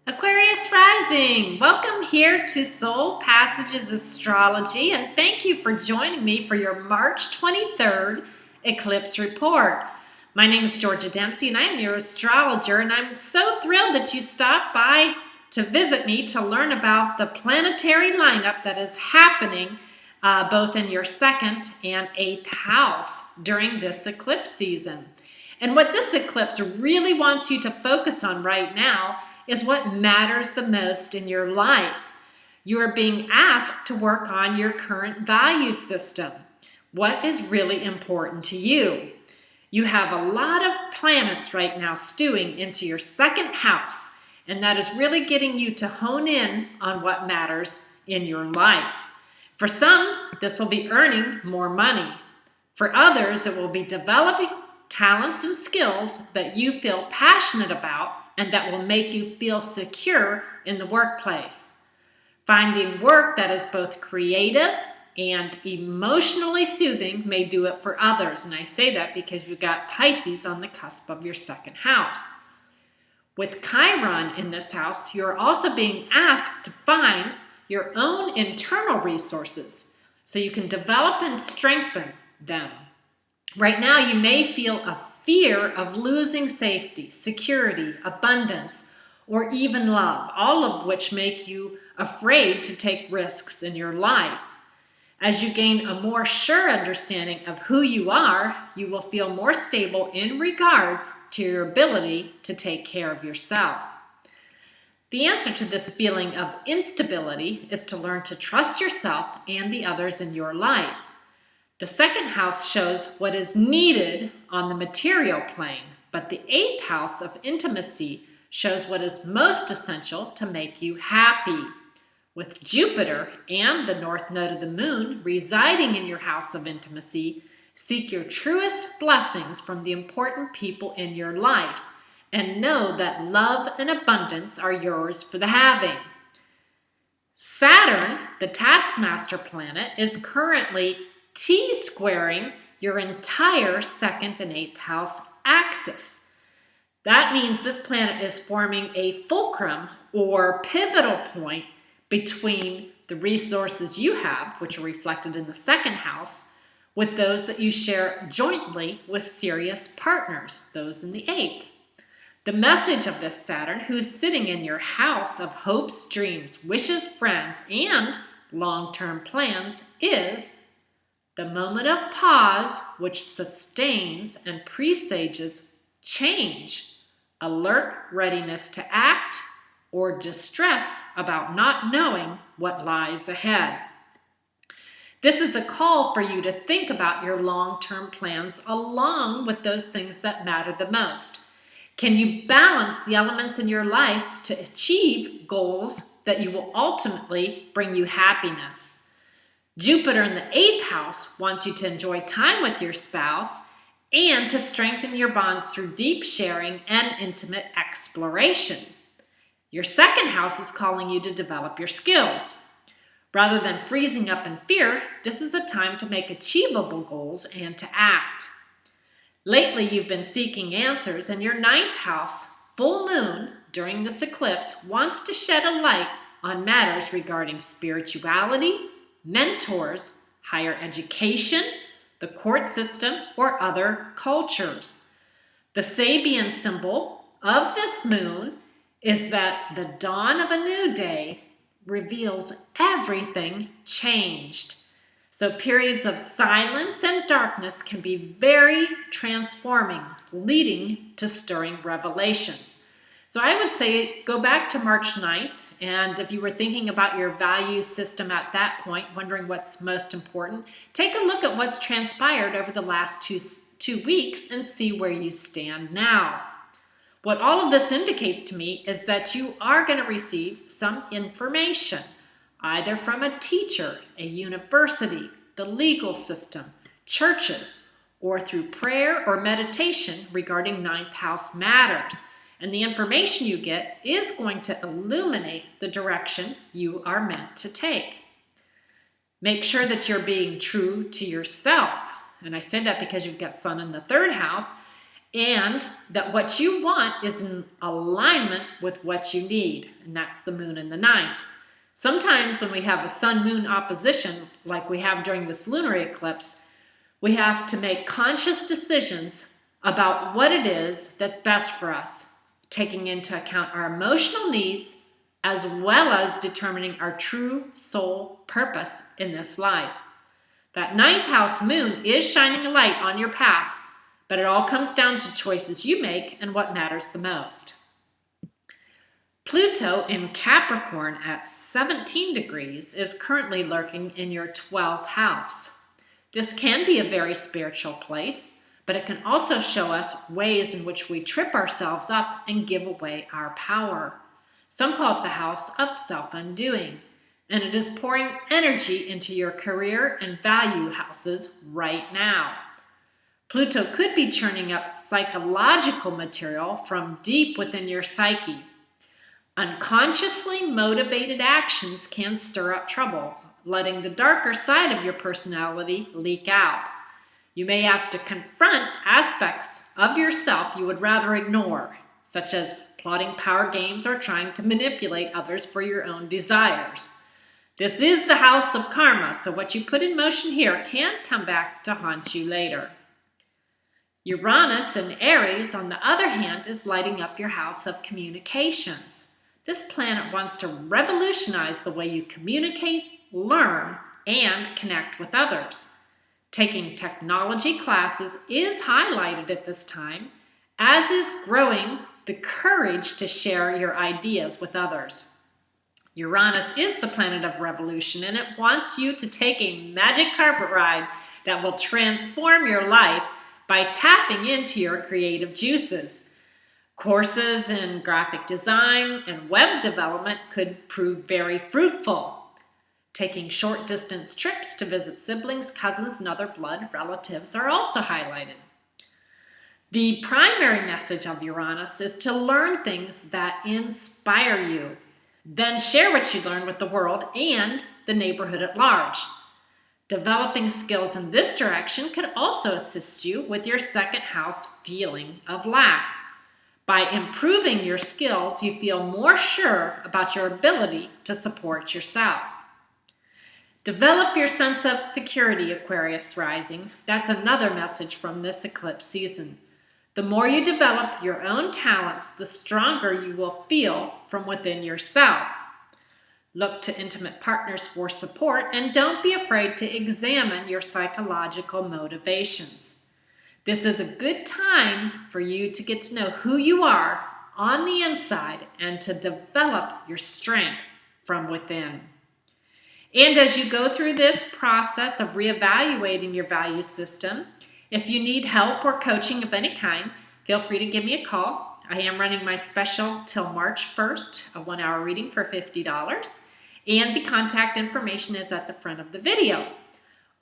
Aquarius Rising, welcome here to Soul Passages Astrology, and thank you for joining me for your March 23rd Eclipse Report. My name is Georgia Dempsey, and I am your astrologer, and I'm so thrilled that you stopped by to visit me to learn about the planetary lineup that is happening both in your second and eighth house during this eclipse season. And what this eclipse really wants you to focus on right now is what matters the most in your life. You are being asked to work on your current value system. What is really important to you? You have a lot of planets right now stewing into your second house, and that is really getting you to hone in on what matters in your life. For some, this will be earning more money. For others, it will be developing talents and skills that you feel passionate about and that will make you feel secure in the workplace. Finding work that is both creative and emotionally soothing may do it for others. And I say that because you've got Pisces on the cusp of your second house. With Chiron in this house, you're also being asked to find your own internal resources so you can develop and strengthen them. Right now, you may feel a fear of losing safety, security, abundance, or even love, all of which make you afraid to take risks in your life. As you gain a more sure understanding of who you are, you will feel more stable in regards to your ability to take care of yourself. The answer to this feeling of instability is to learn to trust yourself and the others in your life. The second house shows what is needed on the material plane, but the eighth house of intimacy shows what is most essential to make you happy. With Jupiter and the north node of the moon residing in your house of intimacy, seek your truest blessings from the important people in your life and know that love and abundance are yours for the having. Saturn, the taskmaster planet, is currently T-squaring your entire second and eighth house axis. That means this planet is forming a fulcrum or pivotal point between the resources you have, which are reflected in the second house, with those that you share jointly with serious partners, those in the eighth. The message of this Saturn, who's sitting in your house of hopes, dreams, wishes, friends, and long-term plans, is the moment of pause, which sustains and presages change, alert readiness to act, or distress about not knowing what lies ahead. This is a call for you to think about your long-term plans along with those things that matter the most. Can you balance the elements in your life to achieve goals that you will ultimately bring you happiness? Jupiter in the eighth house wants you to enjoy time with your spouse and to strengthen your bonds through deep sharing and intimate exploration. Your second house is calling you to develop your skills. Rather than freezing up in fear, this is a time to make achievable goals and to act. Lately, you've been seeking answers, and your ninth house, full moon, during this eclipse, wants to shed a light on matters regarding spirituality, mentors, higher education, the court system, or other cultures. The Sabian symbol of this moon is that the dawn of a new day reveals everything changed. So periods of silence and darkness can be very transforming, leading to stirring revelations. So I would say go back to March 9th, and if you were thinking about your value system at that point, wondering what's most important, take a look at what's transpired over the last two weeks and see where you stand now. What all of this indicates to me is that you are going to receive some information, either from a teacher, a university, the legal system, churches, or through prayer or meditation regarding ninth house matters. And the information you get is going to illuminate the direction you are meant to take. Make sure that you're being true to yourself. And I say that because you've got Sun in the third house, and that what you want is in alignment with what you need. And that's the moon in the ninth. Sometimes when we have a sun-moon opposition, like we have during this lunar eclipse, we have to make conscious decisions about what it is that's best for us, taking into account our emotional needs, as well as determining our true soul purpose in this life. That ninth house moon is shining a light on your path, but it all comes down to choices you make and what matters the most. Pluto in Capricorn at 17 degrees is currently lurking in your 12th house. This can be a very spiritual place, but it can also show us ways in which we trip ourselves up and give away our power. Some call it the house of self-undoing, and it is pouring energy into your career and value houses right now. Pluto could be churning up psychological material from deep within your psyche. Unconsciously motivated actions can stir up trouble, letting the darker side of your personality leak out. You may have to confront aspects of yourself you would rather ignore, such as plotting power games or trying to manipulate others for your own desires. This is the house of karma, so what you put in motion here can come back to haunt you later. Uranus in Aries, on the other hand, is lighting up your house of communications. This planet wants to revolutionize the way you communicate, learn, and connect with others. Taking technology classes is highlighted at this time, as is growing the courage to share your ideas with others. Uranus is the planet of revolution, and it wants you to take a magic carpet ride that will transform your life by tapping into your creative juices. Courses in graphic design and web development could prove very fruitful. Taking short distance trips to visit siblings, cousins, and other blood relatives are also highlighted. The primary message of Uranus is to learn things that inspire you. Then share what you learn with the world and the neighborhood at large. Developing skills in this direction could also assist you with your second house feeling of lack. By improving your skills, you feel more sure about your ability to support yourself. Develop your sense of security, Aquarius Rising. That's another message from this eclipse season. The more you develop your own talents, the stronger you will feel from within yourself. Look to intimate partners for support, and don't be afraid to examine your psychological motivations. This is a good time for you to get to know who you are on the inside and to develop your strength from within. And as you go through this process of reevaluating your value system, if you need help or coaching of any kind, feel free to give me a call. I am running my special till March 1st, a 1-hour reading for $50, and the contact information is at the front of the video.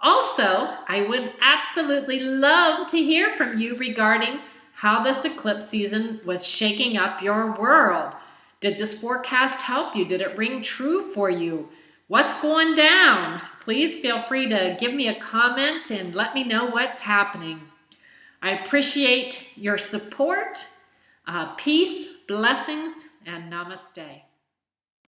Also, I would absolutely love to hear from you regarding how this eclipse season was shaking up your world. Did this forecast help you? Did it ring true for you? What's going down? Please feel free to give me a comment and let me know what's happening. I appreciate your support. Peace, blessings, and namaste.